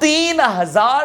3000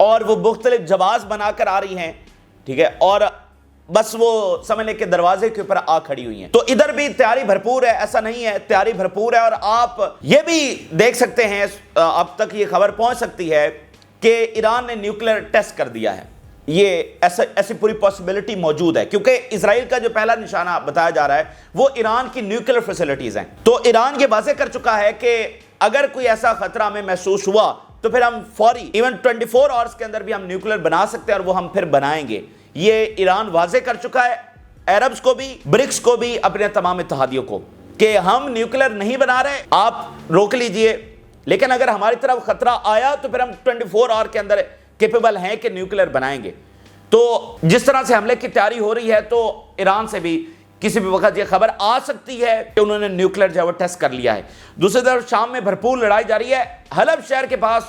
اور وہ مختلف جواز بنا کر آ رہی ہیں، ٹھیک ہے، اور بس وہ سمجھ لیں کہ دروازے کے اوپر آ کھڑی ہوئی ہیں۔ تو ادھر بھی تیاری بھرپور ہے، ایسا نہیں ہے، تیاری بھرپور ہے۔ اور آپ یہ بھی دیکھ سکتے ہیں، اب تک یہ خبر پہنچ سکتی ہے کہ ایران نے نیوکلیر ٹیسٹ کر دیا ہے، یہ ایسی پوری پاسبلٹی موجود ہے، کیونکہ اسرائیل کا جو پہلا نشانہ بتایا جا رہا ہے وہ ایران کی نیوکلیر فیسلٹیز ہیں۔ تو ایران یہ واضح کر چکا ہے کہ اگر کوئی ایسا خطرہ ہمیں محسوس ہوا تو پھر ہم فوری ایون 24 آورز کے اندر بھی ہم نیوکلیر بنا سکتے ہیں، اور وہ ہم پھر بنائیں گے۔ یہ ایران واضح کر چکا ہے عربز کو بھی، برکس کو بھی، اپنے تمام اتحادیوں کو، کہ ہم نیوکلیر نہیں بنا رہے، آپ روک لیجئے، لیکن اگر ہماری طرف خطرہ آیا تو پھر ہم 24 آور کے اندر کیپیبل ہیں کہ نیوکلیر بنائیں گے۔ تو جس طرح سے حملے کی تیاری ہو رہی ہے تو ایران سے بھی کسی بھی وقت یہ خبر آ سکتی ہے کہ انہوں نے نیوکلیر جو ہے وہ ٹیسٹ کر لیا ہے۔ دوسری طرف شام میں بھرپور لڑائی جاری ہے، حلب شہر کے پاس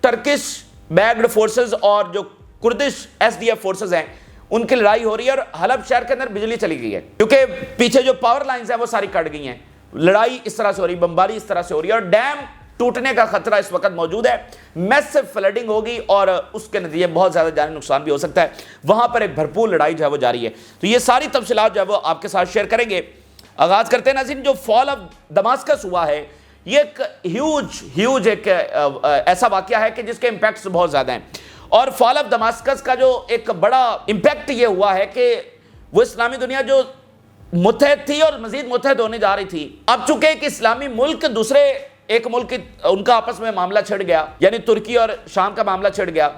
ٹرکش بیکڈ فورسز اور جو کردش SDF فورسز ہیں ان کی لڑائی ہو رہی ہے، اور حلب شہر کے اندر بجلی چلی گئی ہے کیونکہ پیچھے جو پاور لائنز ہیں وہ ساری کٹ گئی ہیں۔ لڑائی اس طرح سے ہو رہی، بمباری اس طرح سے ہو رہی ہے، اور ڈیم ٹوٹنے کا خطرہ اس وقت موجود ہے، میسو فلڈنگ ہوگی اور اس کے نتیجے بہت زیادہ جانی نقصان بھی ہو سکتا ہے۔ وہاں پر ایک بھرپور لڑائی جو ہے وہ جاری ہے، تو یہ ساری تفصیلات جو ہے وہ آپ کے ساتھ شیئر کریں گے۔ آغاز کرتے ہیں ناظرین، جو فال آف دماسکس ہوا ہے یہ ایک ہیوج ایک ایسا واقعہ ہے کہ جس کے امپیکٹس بہت زیادہ ہیں، اور فال آف دماسکس کا جو ایک بڑا امپیکٹ یہ ہوا ہے کہ وہ اسلامی دنیا جو متحد تھی اور مزید متحد ہونے جا رہی تھی، اب چونکہ ایک اسلامی ملک دوسرے ایک ملک ان کا آپس میں معاملہ چھڑ گیا، یعنی ترکی اور شام کا معاملہ چھڑ گیا،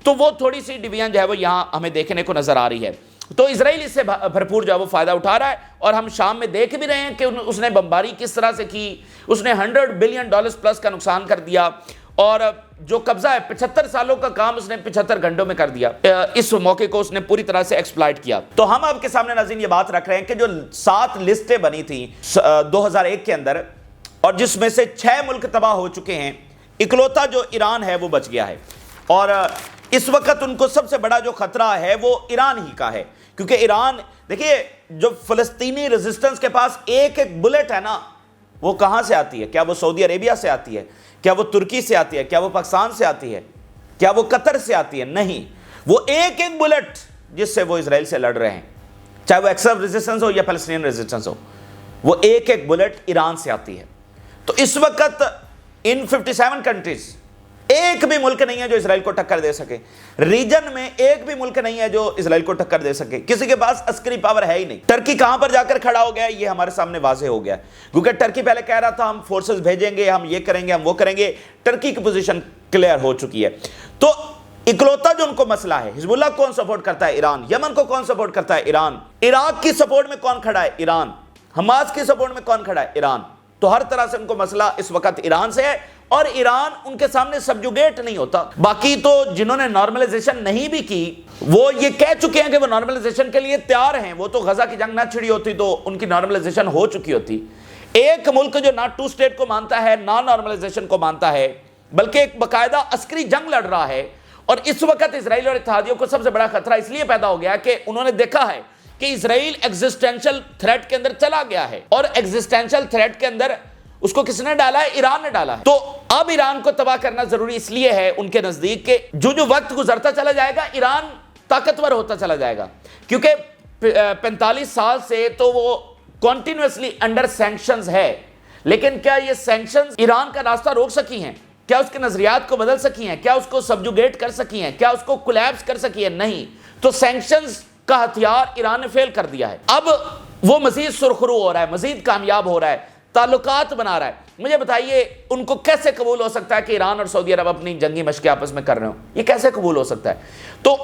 تو وہ تھوڑی سی ڈویژن جو ہے وہ یہاں ہمیں دیکھنے کو نظر آ رہی ہے۔ تو اسرائیل اس سے بھرپور جو ہے وہ فائدہ اٹھا رہا ہے، اور ہم شام میں دیکھ بھی رہے ہیں کہ اس نے بمباری کس طرح سے کی، اس نے $100 بلین پلس کا نقصان کر دیا، اور جو قبضہ ہے 75 سالوں کا کام اس نے 75 گھنٹوں میں کر دیا۔ اس موقع کو اس نے پوری طرح سے ایکسپلائٹ کیا۔ تو ہم آپ کے سامنے ناظرین یہ بات رکھ رہے ہیں کہ جو 7 لسٹیں بنی تھیں 2001 کے اندر، اور جس میں سے 6 ملک تباہ ہو چکے ہیں، اکلوتا جو ایران ہے وہ بچ گیا ہے، اور اس وقت ان کو سب سے بڑا جو خطرہ ہے وہ ایران ہی کا ہے، کیونکہ ایران دیکھیے جو فلسطینی ریزسٹنس کے پاس ایک بلٹ ہے نا، وہ کہاں سے آتی ہے؟ کیا وہ سعودی عربیہ سے آتی ہے؟ کیا وہ ترکی سے آتی ہے؟ کیا وہ پاکستان سے آتی ہے؟ کیا وہ قطر سے آتی ہے؟ نہیں، وہ ایک بلٹ جس سے وہ اسرائیل سے لڑ رہے ہیں، چاہے وہ ایکسرو ریزسٹنس ہو یا فلسطین ریزسٹنس ہو، وہ ایک بلٹ ایران سے آتی ہے۔ تو اس وقت ان 57 کنٹریز ایک بھی ملک نہیں ہے جو اسرائیل کو ٹکر دے سکے، ریجن میں ایک بھی ملک نہیں ہے جو اسرائیل کو ٹکر دے سکے، کسی کے پاس عسکری پاور ہے ہی نہیں۔ ٹرکی کہاں پر جا کر کھڑا ہو گیا یہ ہمارے سامنے واضح ہو گیا، کیونکہ ٹرکی پہلے کہہ رہا تھا ہم فورسز بھیجیں گے، ہم یہ کریں گے، ہم وہ کریں گے، ٹرکی کی پوزیشن کلیئر ہو چکی ہے۔ تو اکلوتا جو ان کو مسئلہ ہے، حزب اللہ کون سپورٹ کرتا ہے؟ ایران۔ یمن کو کون سپورٹ کرتا ہے؟ ایران۔ عراق کی سپورٹ میں کون کھڑا ہے؟ ایران۔ حماس کی سپورٹ میں کون کھڑا ہے؟ ایران۔ تو ہر طرح سے ان کو مسئلہ اس وقت ایران سے ہے، اور ایران ان کے سامنے سبجوگیٹ نہیں ہوتا۔ باقی تو جنہوں نے نارملائزیشن نہیں بھی کی وہ یہ کہہ چکے ہیں کہ وہ نارملائزیشن کے لیے تیار ہیں، وہ تو غزہ کی جنگ نہ چھڑی ہوتی تو ان کی نارملائزیشن ہو چکی ہوتی۔ ایک ملک جو نہ 2 اسٹیٹ کو مانتا ہے، نہ نارملائزیشن کو مانتا ہے، بلکہ ایک باقاعدہ عسکری جنگ لڑ رہا ہے، اور اس وقت اسرائیل اور اتحادیوں کو سب سے بڑا خطرہ اس لیے پیدا ہو گیا کہ انہوں نے دیکھا ہے کہ اسرائیل ایگزسٹینشل تھریٹ کے اندر چلا گیا ہے، اور ایگزسٹینشل تھریٹ کے اندر اس کو کس نے ڈالا ہے؟ ایران نے ڈالا ہے۔ تو اب ایران کو تباہ کرنا ضروری اس لیے ہے ان کے نزدیک کہ جو وقت گزرتا چلا جائے گا ایران طاقتور ہوتا چلا جائے گا، کیونکہ 45 سال سے تو وہ کنٹینیوسلی انڈر سینکشنز ہے، لیکن کیا یہ سینکشنز ایران کا راستہ روک سکی ہیں؟ کیا اس کے نظریات کو بدل سکی ہیں؟ کیا اس کو سبجوگیٹ کر سکی ہیں؟ کیا اس کو کولیپس کر سکی ہیں؟ نہیں۔ تو سینکشنز کا ہتھیار ایران نے فیل کر دیا ہے، اب وہ مزید سرخرو ہو رہا ہے، مزید کامیاب ہو رہا ہے، تعلقات بنا رہا ہے۔ مجھے بتائیے ان کو کیسے قبول ہو سکتا ہے کہ ایران اور سعودی عرب اپنی جنگی مشقیں آپس میں کر رہے ہوں؟ یہ کیسے قبول ہو سکتا ہے؟ تو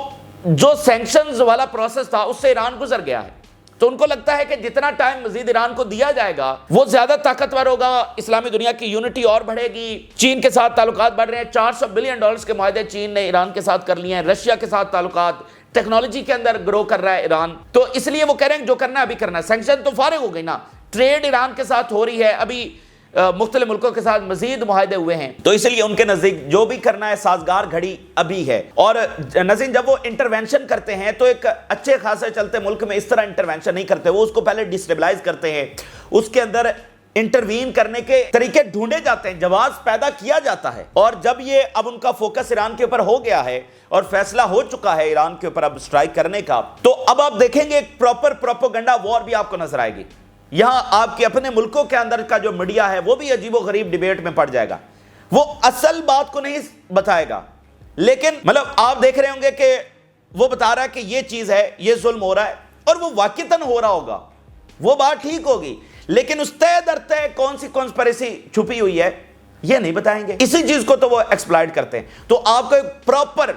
جو سینکشنز والا پروسیس تھا اس سے ایران گزر گیا ہے، تو ان کو لگتا ہے کہ جتنا ٹائم مزید ایران کو دیا جائے گا وہ زیادہ طاقتور ہوگا، اسلامی دنیا کی یونٹی اور بڑھے گی۔ چین کے ساتھ تعلقات بڑھ رہے ہیں، $400 بلین کے معاہدے چین نے ایران کے ساتھ کر لیے ہیں، رشیا کے ساتھ تعلقات، ٹیکنالوجی کے اندر گرو کر رہا ہے ایران۔ تو اس لیے وہ کہہ رہے ہیں جو کرنا ہے ابھی کرنا ہے۔ سینکشن تو فارغ ہو گئی نا، ٹریڈ ایران کے ساتھ ہو رہی ہے، ابھی مختلف ملکوں کے ساتھ مزید معاہدے ہوئے ہیں، تو اس لیے ان کے نزدیک جو بھی کرنا ہے سازگار گھڑی ابھی ہے۔ اور ناظرین جب وہ انٹرونشن کرتے ہیں تو ایک اچھے خاصے چلتے ملک میں اس طرح انٹرونشن نہیں کرتے، وہ اس کو پہلے ڈسٹیبلائز کرتے ہیں، اس کے اندر انٹروین کرنے کے طریقے ڈھونڈے جاتے ہیں، جواز پیدا کیا جاتا ہے، اور جب یہ اب ان کا فوکس ایران کے اوپر ہو گیا ہے اور فیصلہ ہو چکا ہے ایران کے اوپر اب سٹرائک کرنے کا، تو اب آپ دیکھیں گے ایک پراپر پروپیگنڈا وار بھی آپ کو نظر آئے گی۔ یہاں آپ کے اپنے ملکوں کے اندر کا جو میڈیا ہے وہ بھی عجیب و غریب ڈیبیٹ میں پڑ جائے گا، وہ اصل بات کو نہیں بتائے گا، لیکن مطلب آپ دیکھ رہے ہوں گے کہ وہ بتا رہا ہے کہ یہ چیز ہے، یہ ظلم ہو رہا ہے، اور وہ واقعتاً ہو رہا ہوگا، وہ بات ٹھیک ہوگی، لیکن اس طے در طے کون سی کنسپریسی چھپی ہوئی ہے یہ نہیں بتائیں گے، اسی چیز کو تو وہ ایکسپلائٹ کرتے ہیں۔ تو آپ کو ایک پراپر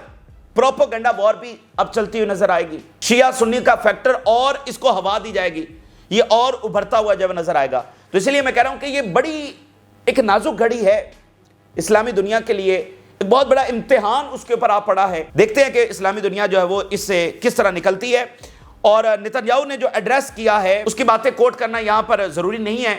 پروپیگنڈا وار بھی اب چلتی ہوئی نظر آئے گی، شیعہ سنی کا فیکٹر اور اس کو ہوا دی جائے گی، یہ اور ابھرتا ہوا جب نظر آئے گا۔ تو اس لیے میں کہہ رہا ہوں کہ یہ بڑی ایک نازک گھڑی ہے اسلامی دنیا کے لیے، ایک بہت بڑا امتحان اس کے اوپر آ پڑا ہے۔ دیکھتے ہیں کہ اسلامی دنیا جو ہے وہ اس سے کس طرح نکلتی ہے، اور نتنیاہو نے جو ایڈریس کیا ہے اس کی باتیں کوٹ کرنا یہاں پر ضروری نہیں ہے،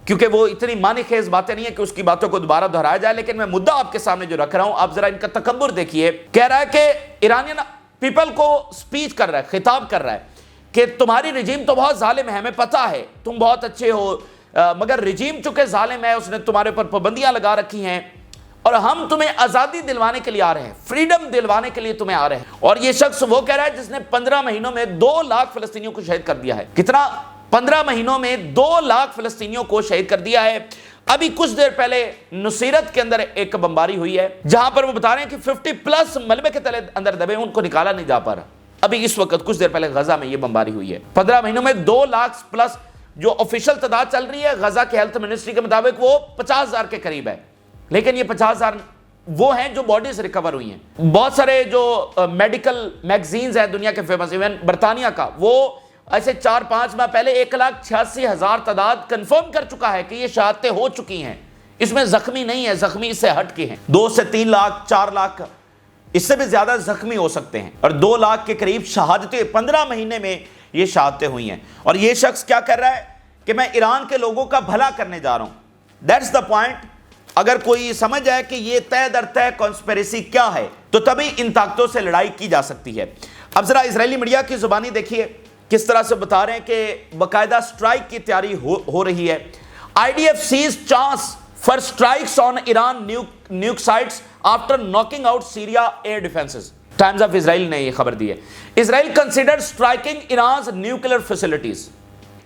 کیونکہ وہ اتنی معنی خیز باتیں نہیں ہیں کہ اس کی باتوں کو دوبارہ دہرایا جائے، لیکن میں مدعا آپ کے سامنے جو رکھ رہا ہوں، آپ ذرا ان کا تکبر دیکھیے۔ کہہ رہا ہے کہ ایرانین پیپل کو سپیچ کر رہا ہے، خطاب کر رہا ہے کہ تمہاری رجیم تو بہت ظالم ہے، ہمیں پتہ ہے تم بہت اچھے ہو، مگر رجیم چونکہ ظالم ہے، اس نے تمہارے پر پابندیاں لگا رکھی ہیں، اور ہم تمہیں آزادی دلوانے کے لیے آ رہے ہیں، فریڈم دلوانے کے لیے تمہیں آ رہے ہیں۔ اور یہ شخص وہ کہہ رہا ہے جس نے 15 مہینوں میں 2 لاکھ فلسطینیوں کو شہید کر دیا ہے۔ کتنا؟ 15 مہینوں میں 2 لاکھ فلسطینیوں کو شہید کر دیا ہے۔ ابھی کچھ دیر پہلے نصیرت کے اندر ایک بمباری ہوئی ہے جہاں پر وہ بتا رہے ہیں کہ 50+ ملبے کے تلے اندر دبے ان کو نکالا نہیں جا پا رہا۔ ابھی اس وقت کچھ دیر پہلے غزہ میں یہ بمباری ہوئی ہے۔ 15 مہینوں میں 2 لاکھ پلس جو آفیشیل تعداد چل رہی ہے غزہ کے ہیلتھ منسٹری کے مطابق وہ 50,000 کے قریب ہے، لیکن یہ 50,000 وہ ہیں جو باڈیز ریکور ہوئی ہیں۔ بہت سارے جو میڈیکل میگزینز ہیں دنیا کے فیمس، ایون برطانیہ کا، وہ ایسے 4-5 ماہ پہلے 1,86,000 تعداد کنفرم کر چکا ہے کہ یہ شہادتیں ہو چکی ہیں، اس میں زخمی نہیں ہے، زخمی اس سے ہٹ کے ہیں۔ 2 سے 3 لاکھ 4 لاکھ اس سے بھی زیادہ زخمی ہو سکتے ہیں، اور 2 لاکھ کے قریب شہادتیں 15 مہینے میں یہ شہادتیں ہوئی ہیں۔ اور یہ شخص کیا کر رہا ہے کہ میں ایران کے لوگوں کا بھلا کرنے جا رہا ہوں۔ That's the point. اگر کوئی سمجھ جائے کہ یہ طے در طے کانسپیریسی کیا ہے تو تبھی ان طاقتوں سے لڑائی کی جا سکتی ہے۔ اب ذرا اسرائیلی میڈیا کی زبانی دیکھیے کس طرح سے بتا رہے ہیں کہ باقاعدہ سٹرائک کی تیاری ہو رہی ہے۔ IDF sees chance for strikes on Iran nuke sites after knocking out Syria air defenses۔ Times of Israel نے یہ خبر دی ہے۔ اسرائیل considered striking Iran's nuclear facilities۔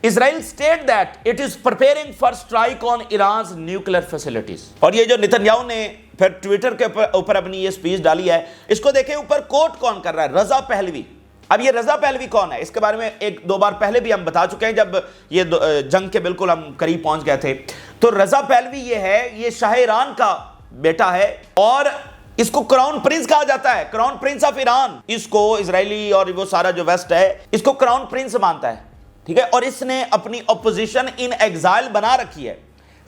Israel state that it is preparing for strike on Iran's nuclear facilities۔ اور یہ جو Netanyahu نے پھر Twitter کے اوپر اپنی یہ سپیچ ڈالی ہے، اس کو دیکھیں اوپر کوٹ کون کر رہا ہے؟ رضا پہلوی۔ اب یہ رضا پہلوی کون ہے؟ اس کے بارے میں 1-2 بار پہلے بھی ہم بتا چکے ہیں جب یہ جنگ کے بالکل ہم قریب پہنچ گئے تھے۔ تو رضا پہلوی یہ ہے، یہ شاہ ایران کا بیٹا ہے، اور اس کو کراؤن پرنس کہا جاتا ہے، کراؤن پرنس آف ایران۔ اس کو اسرائیلی اور وہ سارا جو ویسٹ ہے اس کو کراؤن پرنس مانتا ہے، ٹھیک ہے، اور اس نے اپنی اپوزیشن ان ایگزائل بنا رکھی ہے۔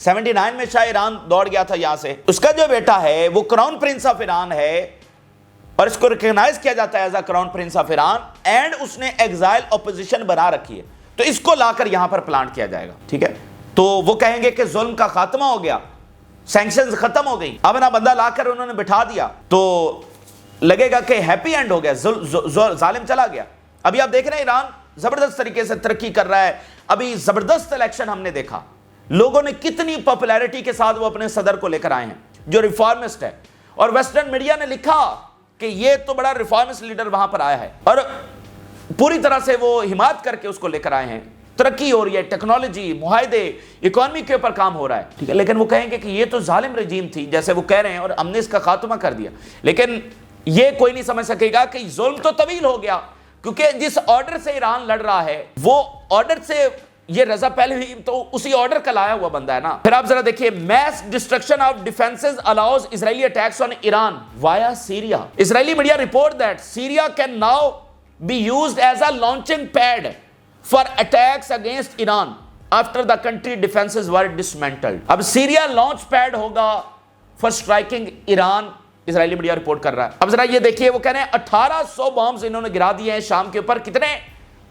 79 میں شاہ ایران دوڑ گیا تھا یہاں سے۔ اس کا جو بیٹا ہے وہ کراؤن پرنس آف ایران ہے، اور اس کو ریکگنائز کیا جاتا ہے as a crown prince of Iran, and اس نے ایگزائل اپوزیشن بنا رکھی ہے۔ تو اس کو لا کر یہاں پر پلانٹ کیا جائے گا، ٹھیک ہے۔ تو وہ کہیں گے کہ ظلم کا خاتمہ ہو گیا، سینکشنز ختم ہو گئی، اب نا بندہ لا کر انہوں نے بٹھا دیا تو لگے گا کہ ہیپی اینڈ ہو گیا، ظالم چلا گیا۔ ابھی آپ دیکھ رہے ہیں ایران زبردست طریقے سے ترقی کر رہا ہے۔ ابھی زبردست الیکشن ہم نے دیکھا، لوگوں نے کتنی پاپولیرٹی کے ساتھ وہ اپنے صدر کو لے کر آئے ہیں جو ریفارمسٹ ہے، اور ویسٹرن میڈیا نے لکھا کہ یہ تو بڑا ریفارمسٹ لیڈر وہاں پر آیا ہے، اور پوری طرح سے وہ حمایت کر کے اس کو لے کر آئے ہیں۔ ترقی ہو رہی ہے، ٹیکنالوجی، معاہدے، اکانومی کے اوپر کام ہو رہا ہے، ٹھیک ہے، لیکن وہ کہیں گے کہ یہ تو ظالم رجیم تھی جیسے وہ کہہ رہے ہیں، اور ہم نے اس کا خاتمہ کر دیا۔ لیکن یہ کوئی نہیں سمجھ سکے گا کہ ظلم تو طویل ہو گیا، کیونکہ جس آرڈر سے ایران لڑ رہا ہے وہ آرڈر سے یہ رضا پہلوی تو اسی آرڈر کا لایا ہوا بندہ ہے نا۔ پھر آپ ذرا دیکھیے، mass destruction of defences allows Israeli attacks on Iran via Syria. Israeli media report that Syria can now be used as a launching pad for attacks against Iran after the country defences were dismantled. اب Syria launch pad ہوگا for striking Iran, Israeli media report کر رہا ہے۔ اب ذرا یہ دیکھیے، وہ کہہ رہے ہیں 1800 بامز انہوں نے گرا دیے ہیں شام کے اوپر۔ کتنے؟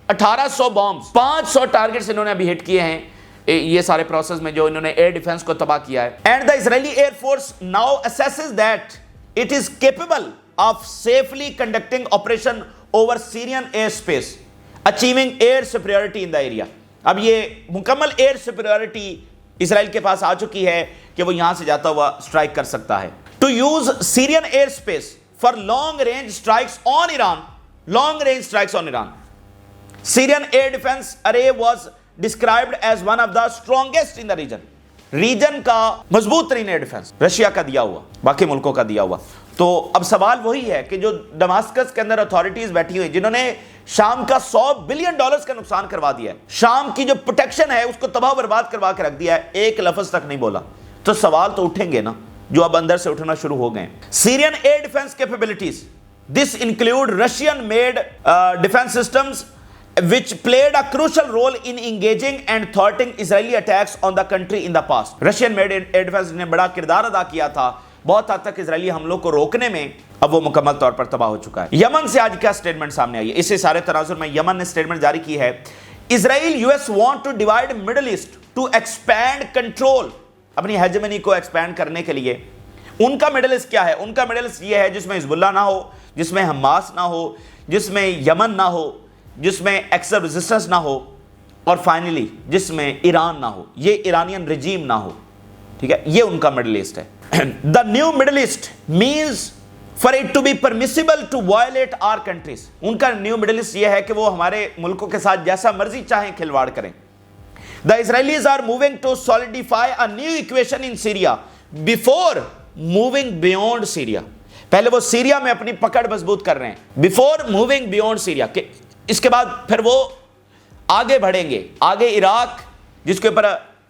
1800 بامز، 500 ٹارگٹس انہوں نے ابھی ہٹ کیے ہیں یہ سارے پروسیس میں جو انہوں نے ایئر ڈیفنس کو تباہ کیا ہے۔ And the Israeli air force now assesses that it is capable of safely conducting operation over Syrian year space achieving air superiority in the area. اب یہ مکمل ایئر سپیریورٹی اسرائیل کے پاس آ چکی ہے کہ وہ یہاں سے جاتا ہوا اسٹرائک کر سکتا ہے. To use Syrian air space for long range strikes on Iran. Long range strikes on Iran. Syrian air defense array was described as one of the strongest in the region. Region کا مضبوط ترین air defence Russia کا دیا ہوا، باقی ملکوں کا دیا ہوا. تو اب سوال وہی ہے کہ جو دماسکس کے اندر اتھارٹیز بیٹھی ہوئی جنہوں نے شام کا $100 بلین کا نقصان کروا دیا ہے، شام کی جو پروٹیکشن ہے اس کو تباہ برباد کروا کے رکھ دیا ہے، ایک لفظ تک نہیں بولا. تو سوال تو اٹھیں گے نا جو اب اندر سے اٹھنا شروع ہو گئے. Syrian air defence capabilities. This include Russian made defense systems which played a crucial role in engaging and thwarting Israeli attacks on the country in the past. Russian made air defense نے بڑا کردار ادا کیا تھا بہت حد تک اسرائیلی حملوں کو روکنے میں. اب وہ مکمل طور پر تباہ ہو چکا ہے. یمن سے آج کیا سٹیٹمنٹ سامنے آئی ہے؟ اس سے سارے تناظر میں یمن نے سٹیٹمنٹ جاری کی ہے. اسرائیل US want to divide Middle East to expand control. اپنی ہیجمنی کو ایکسپینڈ کرنے کے لیے ان کا مڈل ایسٹ کیا ہے؟ ان کا مڈل ایسٹ یہ ہے جس میں حزب اللہ نہ ہو، جس میں حماس نہ ہو، جس میں یمن نہ ہو، جس میں ایکسٹرا ریزسٹنس نہ ہو، اور فائنلی جس میں ایران نہ ہو، یہ ایرانین رجیم نہ ہو. ٹھیک ہے، یہ ان کا مڈل ایسٹ ہے. The new Middle East means for it to be permissible to violate our countries. ان کا نیو مڈل ایسٹ یہ ہے کہ وہ ہمارے ملکوں کے ساتھ جیسا مرضی چاہیں کھلواڑ کریں. The Israelis are moving to solidify a new equation in Syria before moving beyond Syria. پہلے وہ سیریا میں اپنی پکڑ مضبوط کر رہے ہیں before moving beyond Syria. کہ اس کے بعد پھر وہ آگے بڑھیں گے، آگے عراق جس کے اوپر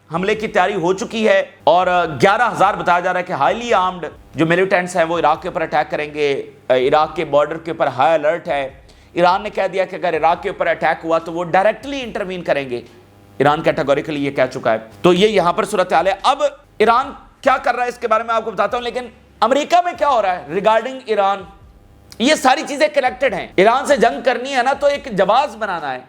حملے کی تیاری ہو چکی ہے اور 11,000 بتایا جا رہا ہے کہ ہائیلی آرمڈ جو ملیٹنٹس ہیں وہ عراق کے اوپر اٹیک کریں گے. عراق کے بارڈر کے اوپر ہائی الرٹ ہے. ایران نے کہہ دیا کہ اگر عراق کے اوپر اٹیک ہوا تو وہ ڈائریکٹلی انٹروین کریں گے. ایران کیٹیگوریکلی یہ کہہ چکا ہے. تو یہ یہاں پر صورتحال ہے. اب ایران کیا کر رہا ہے اس کے بارے میں آپ کو بتاتا ہوں، لیکن امریکہ میں کیا ہو رہا ہے ریگارڈنگ ایران، یہ ساری چیزیں کنیکٹڈ ہیں. ایران سے جنگ کرنی ہے نا تو ایک جواز بنانا ہے،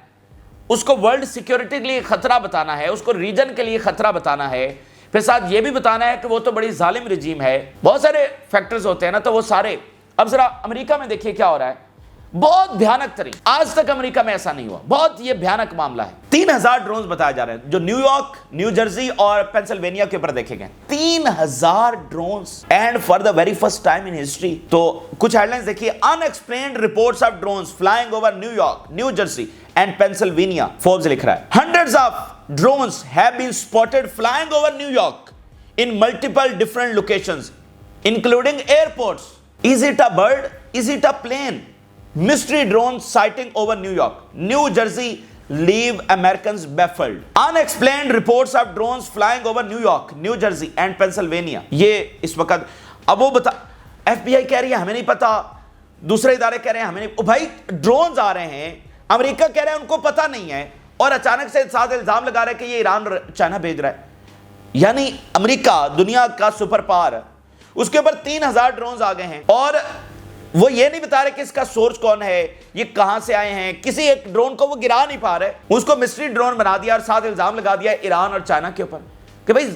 اس کو ورلڈ سیکیورٹی کے لیے خطرہ بتانا ہے، اس کو ریجن کے لیے خطرہ بتانا ہے، پھر ساتھ یہ بھی بتانا ہے کہ وہ تو بڑی ظالم رجیم ہے. بہت سارے فیکٹرز ہوتے ہیں نا، تو وہ سارے. اب ذرا امریکہ میں دیکھیے کیا ہو رہا ہے، بہت بھیانک ترین. آج تک امریکہ میں ایسا نہیں ہوا. بہت یہ بھیانک معاملہ ہے. 3,000 ڈرونز بتایا جا رہے ہیں جو نیو یارک، نیو جرسی اور پینسلوینیا کے اوپر دیکھے گئے. 3,000 drones and for the very first time in history. تو کچھ ہیڈ لائنز دیکھیے. Unexplained reports of drones flying over New York, New Jersey and Pennsylvania. Forbes لکھ رہا ہے hundreds of drones have been spotted flying over New York in multiple different locations including airports. Is it a bird? Is it a plane? Mystery drone sighting over New York, New Jersey leave Americans baffled. Unexplained reports of drones flying over New York, New Jersey and Pennsylvania. یہ اس وقت اب وہ بتا FBI کہہ رہی ہے ہمیں نہیں پتا، دوسرے ادارے کہہ رہے ہیں ہمیں نہیں. بھائی ڈرونز آ رہے ہیں، امریکہ کہہ رہے ہیں ان کو پتا نہیں ہے، اور اچانک سے ساتھ الزام لگا رہے ہیں کہ یہ ایران اور چائنا بھیج رہا ہے. یعنی امریکہ دنیا کا سپر پاور، اس کے اوپر 3,000 ڈرونز آ گئے ہیں اور وہ یہ نہیں بتا رہے کہ اس کا سورس کون ہے، یہ کہاں سے آئے ہیں. کسی ایک ڈرون کو وہ گرا نہیں پا رہے، اس کو مسٹری ڈرون بنا دیا اور ساتھ الزام لگا دیا ایران اور چائنا کے اوپر. کہ بھائی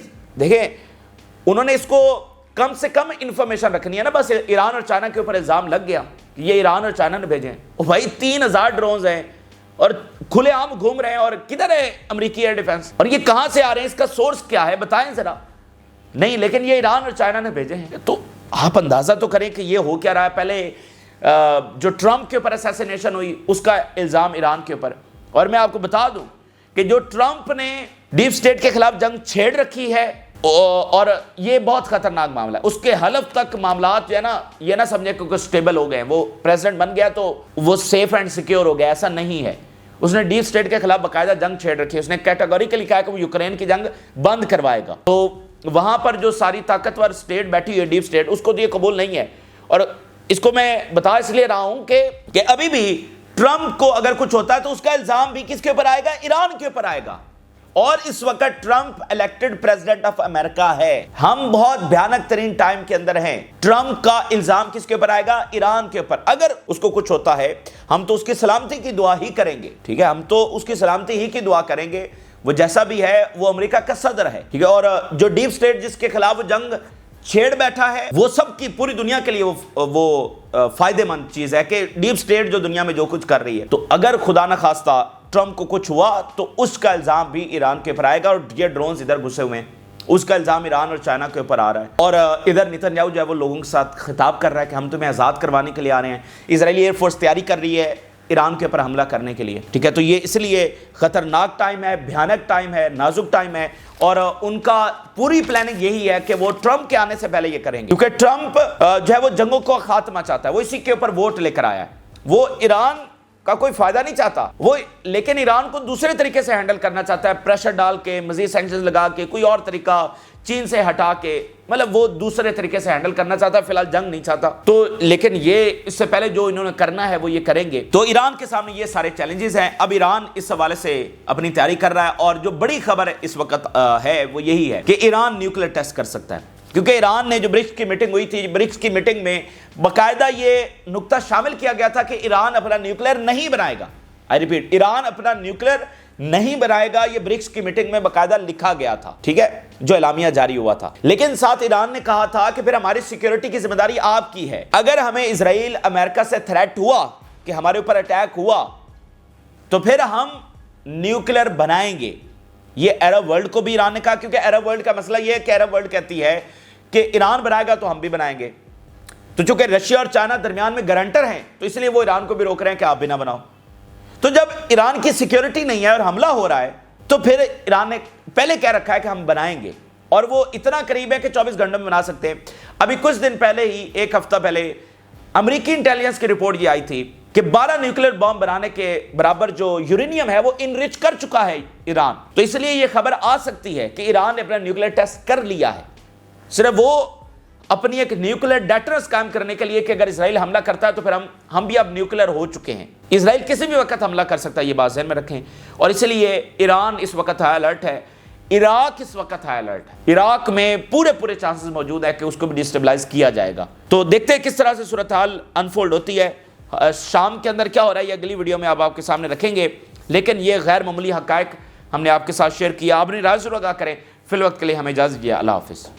دیکھیں انہوں نے اس کو کم سے کم انفارمیشن رکھنی ہے نا، بس ایران اور چائنا کے اوپر الزام لگ گیا کہ یہ ایران اور چائنا نے بھیجے ہیں. اور بھائی 3,000 ڈرونز ہیں اور کھلے عام گھوم رہے ہیں، اور کدھر ہے امریکی ایئر ڈیفنس، اور یہ کہاں سے آ رہے ہیں، اس کا سورس کیا ہے بتائیں ذرا. نہیں، لیکن یہ ایران اور چائنا نے بھیجے ہیں. تو آپ اندازہ تو کریں کہ یہ ہو کیا رہا ہے. پہلے جو ٹرمپ کے اوپر اسیسینیشن ہوئی اس کا الزام ایران کے اوپر. اور میں آپ کو بتا دوں کہ جو ٹرمپ نے ڈیپ سٹیٹ کے خلاف جنگ چھیڑ رکھی ہے اور یہ بہت خطرناک معاملہ ہے. اس کے حلف تک معاملات جو ہے نا، یہ نہ سمجھے کہ سٹیبل ہو گئے ہیں، وہ پریزیڈنٹ بن گیا تو وہ سیف اینڈ سیکیور ہو گیا، ایسا نہیں ہے. اس نے ڈیپ سٹیٹ کے خلاف باقاعدہ جنگ چھیڑ رکھی ہے. اس نے کیٹیگوریکلی کہا کہ وہ یوکرین کی جنگ بند کروائے گا. تو وہاں پر جو ساری طاقتور سٹیٹ بیٹھی ہوئی ہے ڈیپ سٹیٹ، اس کو تو یہ قبول نہیں ہے. اور اس کو میں بتا اس لیے رہا ہوں کہ ابھی بھی ٹرمپ کو اگر کچھ ہوتا ہے تو اس کا الزام بھی کس کے اوپر آئے گا؟ ایران کے اوپر آئے گا. اور اس وقت Trump elected president of America ہے. ہم بہت بھیانک ترین ٹائم کے اندر ہیں. ٹرمپ کا الزام کس کے اوپر آئے گا؟ ایران کے اوپر. اگر اس کو کچھ ہوتا ہے ہم تو اس کی سلامتی کی دعا ہی کریں گے. ٹھیک ہے، ہم تو اس کی سلامتی ہی کی دعا کریں گے. وہ جیسا بھی ہے وہ امریکہ کا صدر ہے. ٹھیک ہے، اور جو ڈیپ سٹیٹ جس کے خلاف وہ جنگ چھیڑ بیٹھا ہے، وہ سب کی پوری دنیا کے لیے وہ فائدے مند چیز ہے کہ ڈیپ سٹیٹ جو دنیا میں جو کچھ کر رہی ہے. تو اگر خدا نہ خواستہ ٹرمپ کو کچھ ہوا تو اس کا الزام بھی ایران کے اوپر آئے گا، اور یہ ڈرونز ادھر گھسے ہوئے ہیں، اس کا الزام ایران اور چائنا کے اوپر آ رہا ہے۔ اور ادھر نیتن یاہو جو ہے وہ لوگوں کے ساتھ خطاب کر رہا ہے کہ ہم تمہیں آزاد کروانے کے لیے آ رہے ہیں۔ اسرائیلی ایئر فورس تیاری کر رہی ہے ایران کے اوپر حملہ کرنے کے لیے، ٹھیک ہے۔ تو یہ اس لیے خطرناک ٹائم ہے، بھیانک ٹائم ہے، نازک ٹائم ہے، اور ان کا پوری پلاننگ یہی ہے کہ وہ ٹرمپ کے آنے سے پہلے یہ کریں گے، کیونکہ ٹرمپ جو ہے وہ جنگوں کو خاتمہ چاہتا ہے، وہ اسی کے اوپر ووٹ لے کر آیا ہے، وہ ایران کا کوئی فائدہ نہیں چاہتا وہ، لیکن ایران کو دوسرے طریقے سے ہینڈل کرنا چاہتا ہے، پریشر ڈال کے، مزید سینکشنز لگا کے، کوئی اور طریقہ چین سے ہٹا کے، مطلب وہ دوسرے طریقے سے ہینڈل کرنا چاہتا ہے، فی الحال جنگ نہیں چاہتا۔ تو لیکن یہ اس سے پہلے جو انہوں نے کرنا ہے وہ یہ کریں گے۔ تو ایران کے سامنے یہ سارے چیلنجز ہیں۔ اب ایران اس حوالے سے اپنی تیاری کر رہا ہے، اور جو بڑی خبر اس وقت ہے وہ یہی ہے کہ ایران نیوکلیر ٹیسٹ کر سکتا ہے، کیونکہ ایران نے جو برکس کی میٹنگ ہوئی تھی، برکس کی میٹنگ میں باقاعدہ یہ نقطہ شامل کیا گیا تھا کہ ایران اپنا نیوکلیر نہیں بنائے گا۔ آئی ریپیٹ، ایران اپنا نیوکلیر نہیں بنائے گا، یہ برکس کی میٹنگ میں باقاعدہ لکھا گیا تھا، ٹھیک ہے، جو اعلامیہ جاری ہوا تھا۔ لیکن ساتھ ایران نے کہا تھا کہ پھر ہماری سیکیورٹی کی ذمہ داری آپ کی ہے، اگر ہمیں اسرائیل امریکہ سے تھریٹ ہوا کہ ہمارے اوپر اٹیک ہوا تو پھر ہم نیوکلیر بنائیں گے۔ یہ عرب ورلڈ کو بھی ایران نے کہا، کیونکہ عرب ورلڈ کا مسئلہ یہ ہے کہ عرب ورلڈ کہتی ہے کہ ایران بنائے گا تو ہم بھی بنائیں گے، تو چونکہ رشیا اور چائنا درمیان میں گارنٹر ہیں تو اس لیے وہ ایران کو بھی روک رہے ہیں کہ آپ بھی نہ بناؤ۔ تو جب ایران کی سیکیورٹی نہیں ہے اور حملہ ہو رہا ہے تو پھر ایران نے پہلے کہہ رکھا ہے کہ ہم بنائیں گے، اور وہ اتنا قریب ہے کہ 24 گھنٹوں میں بنا سکتے ہیں۔ ابھی کچھ دن پہلے ہی، ایک ہفتہ پہلے، امریکی انٹیلیجنس کی رپورٹ یہ آئی تھی کہ 12 نیوکلیر بم بنانے کے برابر جو یورینیم ہے وہ انرچ کر چکا ہے ایران۔ تو اس لیے یہ خبر آ سکتی ہے کہ ایران نے اپنا نیوکلیر ٹیسٹ کر لیا ہے، صرف وہ اپنی ایک نیوکلیر ڈیٹرنس قائم کرنے کے لیے کہ اگر اسرائیل حملہ کرتا ہے تو پھر ہم بھی اب نیوکلیر ہو چکے ہیں۔ اسرائیل کسی بھی وقت حملہ کر سکتا ہے، یہ بات ذہن میں رکھیں، اور اس لیے ایران اس وقت ہائی الرٹ ہے، عراق اس وقت ہائی الرٹ ہے، عراق میں پورے چانسز موجود ہے کہ اس کو بھی ڈسٹیبلائز کیا جائے گا۔ تو دیکھتے ہیں کس طرح سے صورتحال انفولڈ ہوتی ہے، شام کے اندر کیا ہو رہا ہے یہ اگلی ویڈیو میں آپ کے سامنے رکھیں گے، لیکن یہ غیر معمولی حقائق ہم نے آپ کے ساتھ شیئر کیا۔ آپ نے رائے ضرور آگاہ کریں۔ فی الوقت کے لیے ہمیں اجازت دیجیے، اللہ حافظ۔